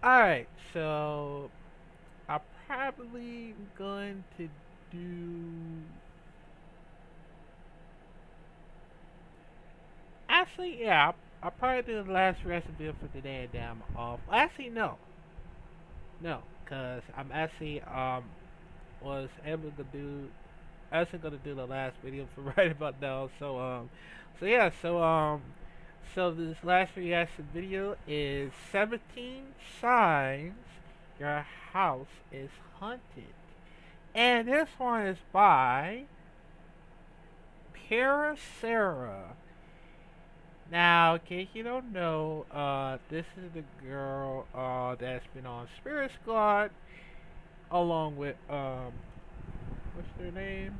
Alright, so I'm probably going to do. Actually, yeah, I'll probably do the last recipe for today and then I'm off. Actually, no. No, because I'm actually was able to do actually gonna do the last video for right about now. So yeah, so this last reaction video is 17 signs your house is haunted, and this one is by Paracera. Now, in case you don't know, this is the girl that's been on Spirit Squad along with what's their name?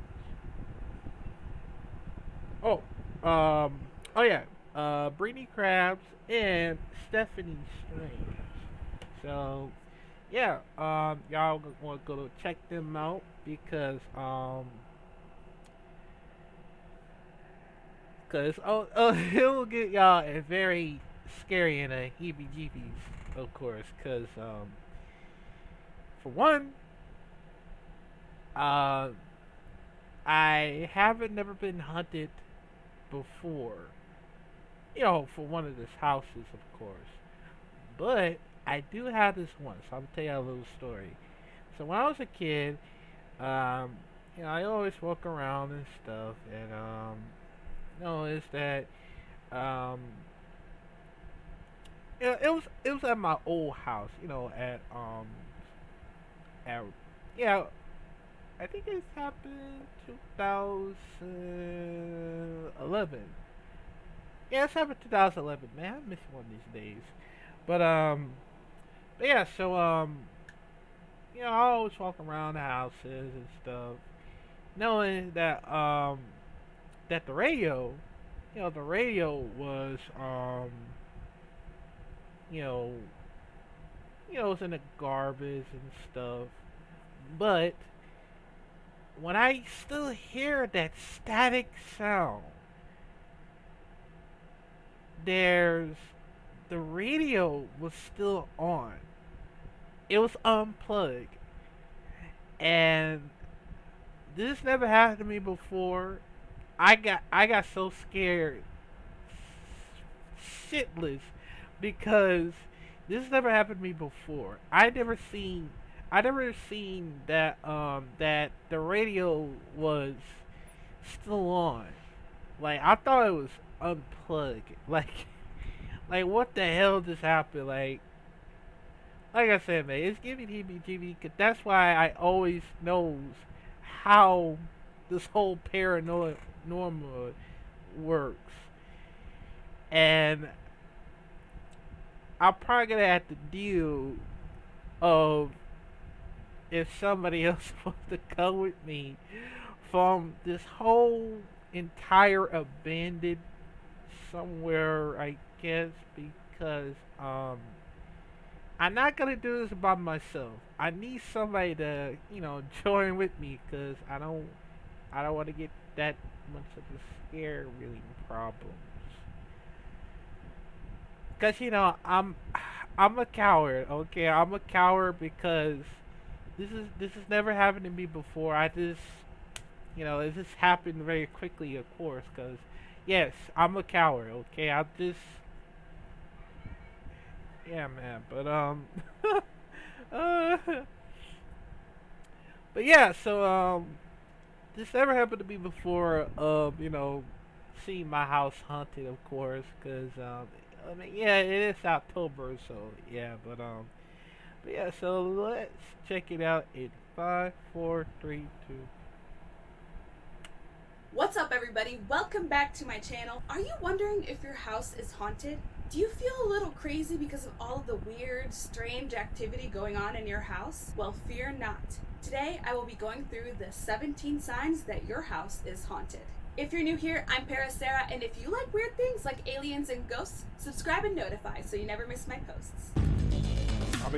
Oh, um, oh yeah, Brittany Krabs and Stephanie Strange. So yeah, y'all want to go check them out because it will get y'all a very scary and a heebie-jeebies, of course, because for one, uh, I haven't never been hunted before. You know, for one of these houses, of course. But I do have this one, so I'm gonna tell you a little story. So when I was a kid, um, I always walk around and stuff, and noticed that um, it was at my old house, at yeah, I think it happened 2011. Yeah, it's happened 2011. Man, I miss one of these days. But but yeah, so I always walk around the houses and stuff, knowing that the radio was you know, it was in the garbage and stuff. But when I still hear that static sound, there's the radio was still on. It was unplugged, and this never happened to me before. I got so scared shitless because this never happened to me before. I never seen that the radio was still on. Like I thought it was unplugged. Like what the hell just happened? Like I said, man, it's giving heebie-jeebies. 'Cause that's why I always knows how this whole paranormal works, and I'm probably gonna have to deal of if somebody else wants to come with me from this whole entire abandoned somewhere, I guess, because I'm not gonna do this by myself. I need somebody to join with me because I don't want to get that much of a scare really problems. Cause I'm a coward. Okay, I'm a coward because this has never happened to me before. It just happened very quickly, of course. Cause yes, I'm a coward. Okay, I just yeah, man. Uh, but yeah, so this never happened to me before. Seeing my house haunted, of course. Cause I mean, yeah, it is October, so yeah. But yeah, so let's check it out in five, four, three, two. What's up, everybody? Welcome back to my channel. Are you wondering if your house is haunted? Do you feel a little crazy because of all of the weird, strange activity going on in your house? Well, fear not. Today, I will be going through the 17 signs that your house is haunted. If you're new here, I'm Paracera, and if you like weird things like aliens and ghosts, subscribe and notify so you never miss my posts. I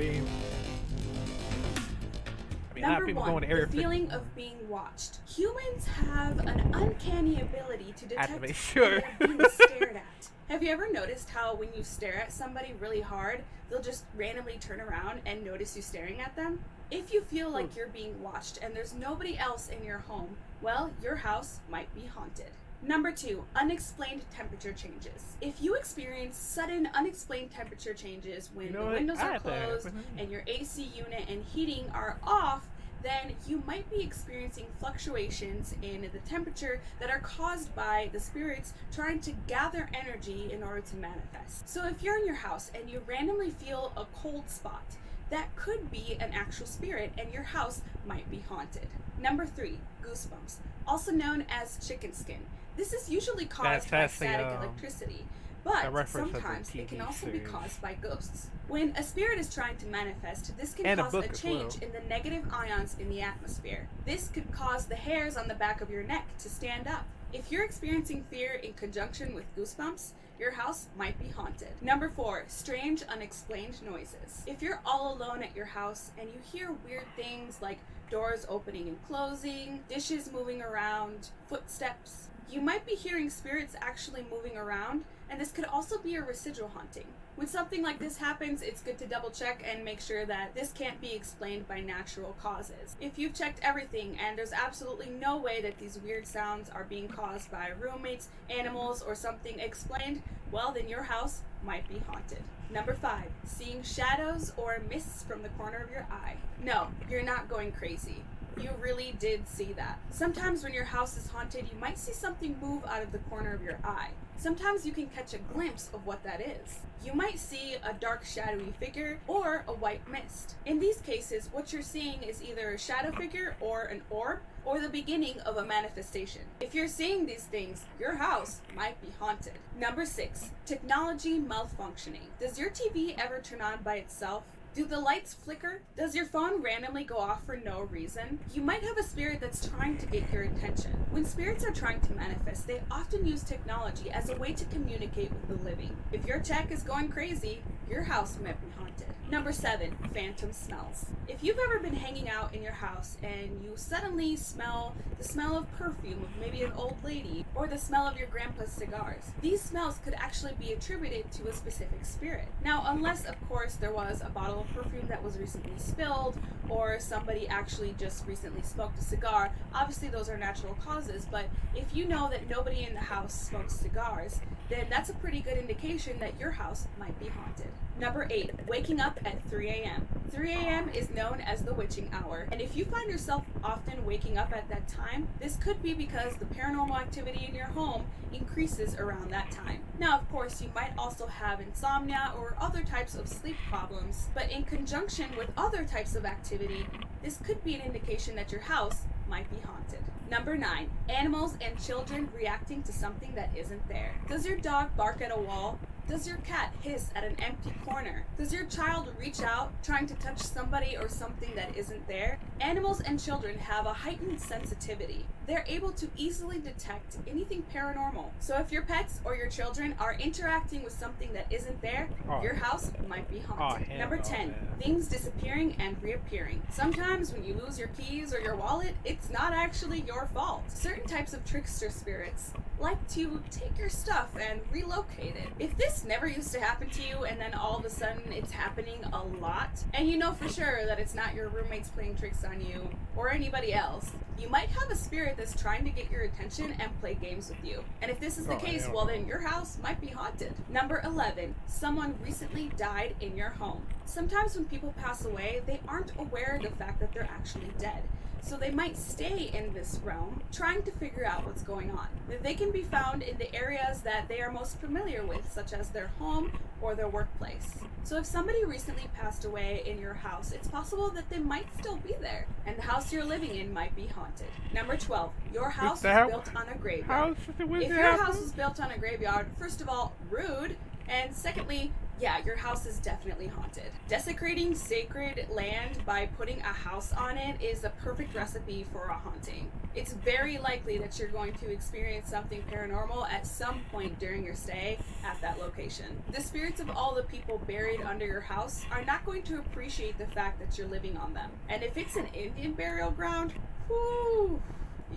mean, mean, a lot of Number people one, going to the Area feeling 51 of being watched. Humans have an uncanny ability to detect to make when sure. they're being stared at. Have you ever noticed how when you stare at somebody really hard, they'll just randomly turn around and notice you staring at them? If you feel like you're being watched and there's nobody else in your home, well, your house might be haunted. Number two, unexplained temperature changes. If you experience sudden unexplained temperature changes when the windows are closed and your AC unit and heating are off, then you might be experiencing fluctuations in the temperature that are caused by the spirits trying to gather energy in order to manifest. So if you're in your house and you randomly feel a cold spot, that could be an actual spirit and your house might be haunted. Number three, goosebumps, also known as chicken skin. This is usually caused by static electricity, but sometimes it can also be caused by ghosts. When a spirit is trying to manifest, this can cause a change in the negative ions in the atmosphere. This could cause the hairs on the back of your neck to stand up. If you're experiencing fear in conjunction with goosebumps, your house might be haunted. Number four, strange unexplained noises. If you're all alone at your house and you hear weird things like doors opening and closing, dishes moving around, footsteps, you might be hearing spirits actually moving around, and this could also be a residual haunting. When something like this happens, it's good to double check and make sure that this can't be explained by natural causes. If you've checked everything and there's absolutely no way that these weird sounds are being caused by roommates, animals, or something explained, well, then your house might be haunted. Number five, seeing shadows or mists from the corner of your eye. No, you're not going crazy. You really did see that. Sometimes when your house is haunted, you might see something move out of the corner of your eye. Sometimes you can catch a glimpse of what that is. You might see a dark shadowy figure or a white mist. In these cases, what you're seeing is either a shadow figure or an orb or the beginning of a manifestation. If you're seeing these things, your house might be haunted. Number six, technology malfunctioning. Does your TV ever turn on by itself? Do the lights flicker? Does your phone randomly go off for no reason? You might have a spirit that's trying to get your attention. When spirits are trying to manifest, they often use technology as a way to communicate with the living. If your tech is going crazy, your house might be haunted. Number seven, phantom smells. If you've ever been hanging out in your house and you suddenly smell the smell of perfume of maybe an old lady or the smell of your grandpa's cigars, these smells could actually be attributed to a specific spirit. Now, unless of course there was a bottle of perfume that was recently spilled or somebody actually just recently smoked a cigar, obviously those are natural causes, but if you know that nobody in the house smokes cigars, then that's a pretty good indication that your house might be haunted. Number eight, waking up at 3 a.m. 3 a.m. is known as the witching hour, and if you find yourself often waking up at that time, this could be because the paranormal activity in your home increases around that time. Now, of course, you might also have insomnia or other types of sleep problems, but in conjunction with other types of activity, this could be an indication that your house might be haunted. Number 9, animals and children reacting to something that isn't there. Does your dog bark at a wall? Does your cat hiss at an empty corner? Does your child reach out trying to touch somebody or something that isn't there? Animals and children have a heightened sensitivity. They're able to easily detect anything paranormal. So if your pets or your children are interacting with something that isn't there, your house might be haunted. Number 10, things disappearing and reappearing. Sometimes when you lose your keys or your wallet, it's not actually your fault. Certain types of trickster spirits like to take your stuff and relocate it. If this never used to happen to you and then all of a sudden it's happening a lot, and you know for sure that it's not your roommates playing tricks on you or anybody else, you might have a spirit that's trying to get your attention and play games with you. And if this is the case, well then your house might be haunted. Number 11, someone recently died in your home. Sometimes when people pass away, they aren't aware of the fact that they're actually dead. So they might stay in this realm trying to figure out what's going on. They can be found in the areas that they are most familiar with, such as their home or their workplace. So if somebody recently passed away in your house, it's possible that they might still be there, and the house you're living in might be haunted. Number 12, your house is built on a graveyard. If your house is built on a graveyard, first of all, rude, and secondly, Yeah, your house is definitely haunted. Desecrating sacred land by putting a house on it is a perfect recipe for a haunting. It's very likely that you're going to experience something paranormal at some point during your stay at that location. The spirits of all the people buried under your house are not going to appreciate the fact that you're living on them. And if it's an Indian burial ground, whoo,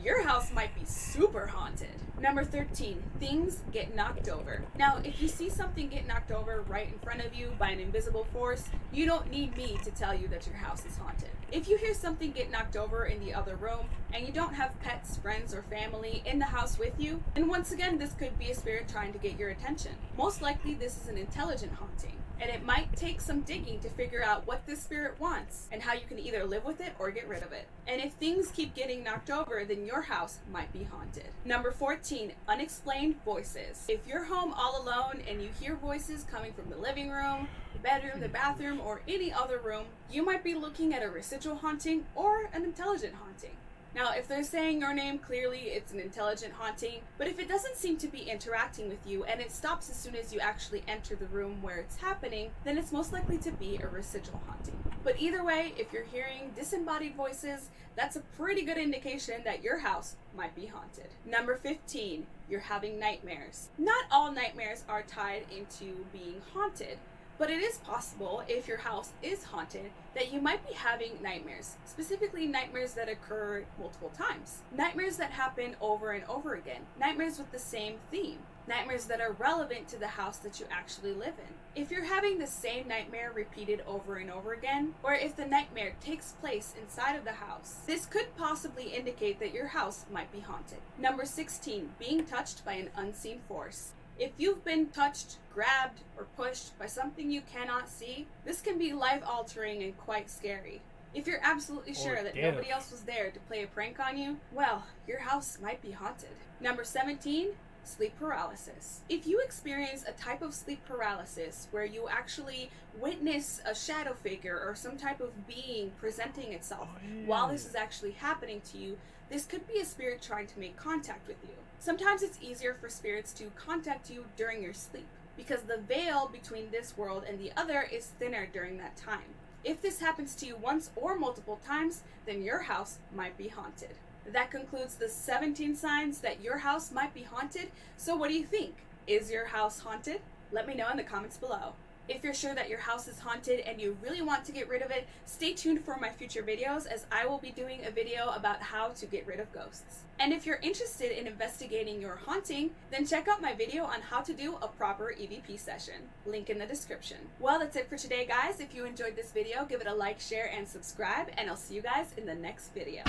your house might be super haunted. Number 13, things get knocked over. Now, if you see something get knocked over right in front of you by an invisible force, you don't need me to tell you that your house is haunted. If you hear something get knocked over in the other room and you don't have pets, friends, or family in the house with you, then once again, this could be a spirit trying to get your attention. Most likely, this is an intelligent haunting, and it might take some digging to figure out what this spirit wants and how you can either live with it or get rid of it. And if things keep getting knocked over, then your house might be haunted. Number 14, unexplained voices. If you're home all alone and you hear voices coming from the living room, the bedroom, the bathroom, or any other room, you might be looking at a residual haunting or an intelligent haunting. Now, if they're saying your name, clearly it's an intelligent haunting, but if it doesn't seem to be interacting with you and it stops as soon as you actually enter the room where it's happening, then it's most likely to be a residual haunting. But either way, if you're hearing disembodied voices, that's a pretty good indication that your house might be haunted. Number 15, you're having nightmares. Not all nightmares are tied into being haunted. But it is possible, if your house is haunted, that you might be having nightmares, specifically nightmares that occur multiple times. Nightmares that happen over and over again. Nightmares with the same theme. Nightmares that are relevant to the house that you actually live in. If you're having the same nightmare repeated over and over again, or if the nightmare takes place inside of the house, this could possibly indicate that your house might be haunted. Number 16, being touched by an unseen force. If you've been touched, grabbed, or pushed by something you cannot see, this can be life-altering and quite scary. If you're absolutely sure that nobody else was there to play a prank on you, well, your house might be haunted. Number 17, sleep paralysis. If you experience a type of sleep paralysis where you actually witness a shadow figure or some type of being presenting itself while this is actually happening to you, this could be a spirit trying to make contact with you. Sometimes it's easier for spirits to contact you during your sleep because the veil between this world and the other is thinner during that time. If this happens to you once or multiple times, then your house might be haunted. That concludes the 17 signs that your house might be haunted. So what do you think? Is your house haunted? Let me know in the comments below. If you're sure that your house is haunted and you really want to get rid of it, stay tuned for my future videos as I will be doing a video about how to get rid of ghosts. And if you're interested in investigating your haunting, then check out my video on how to do a proper EVP session. Link in the description. Well, that's it for today, guys. If you enjoyed this video, give it a like, share, and subscribe, and I'll see you guys in the next video.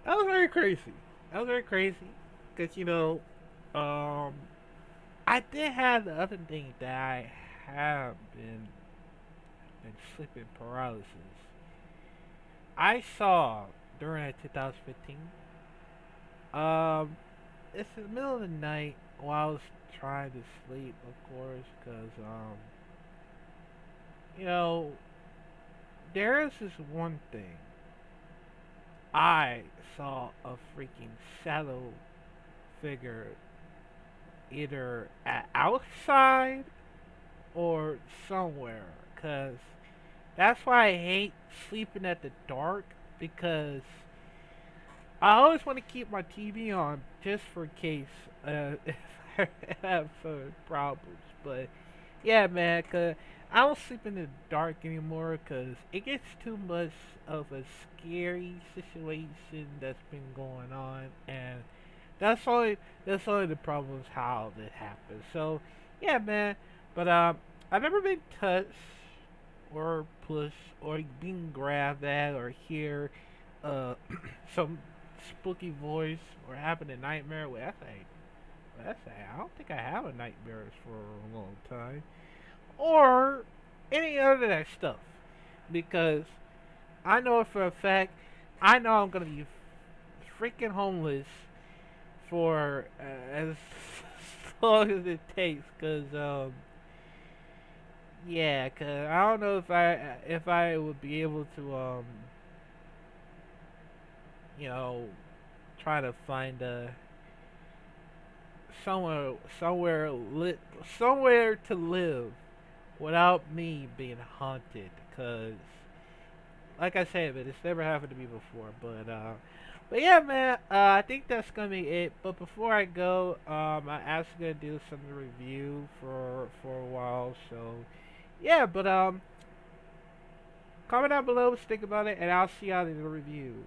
That was very crazy. That was very crazy. Because, I did have the other thing that I have been sleeping paralysis. I saw during 2015. It's in the middle of the night while I was trying to sleep, of course, because you know, there is this one thing. I saw a freaking shadow figure either outside or somewhere, cause that's why I hate sleeping at the dark, because I always want to keep my TV on just for case if I have some problems. But yeah, man, cause I don't sleep in the dark anymore, cause it gets too much of a scary situation that's been going on, and that's only the problem is how that happens. So yeah, man. But I've never been touched or pushed or being grabbed at or hear uh some spooky voice or having a nightmare. I don't think I have a nightmares for a long time or any other that stuff, because I know for a fact I know I'm gonna be freaking homeless for as long as it takes, cause yeah, cause I don't know if I would be able to you know, trying to find somewhere somewhere to live without me being haunted. Cause like I said, man, it's never happened to me before. But yeah, man, I think that's gonna be it. But before I go, I actually gonna do some review for a while. So yeah, but comment down below what you think about it, and I'll see y'all in the reviews.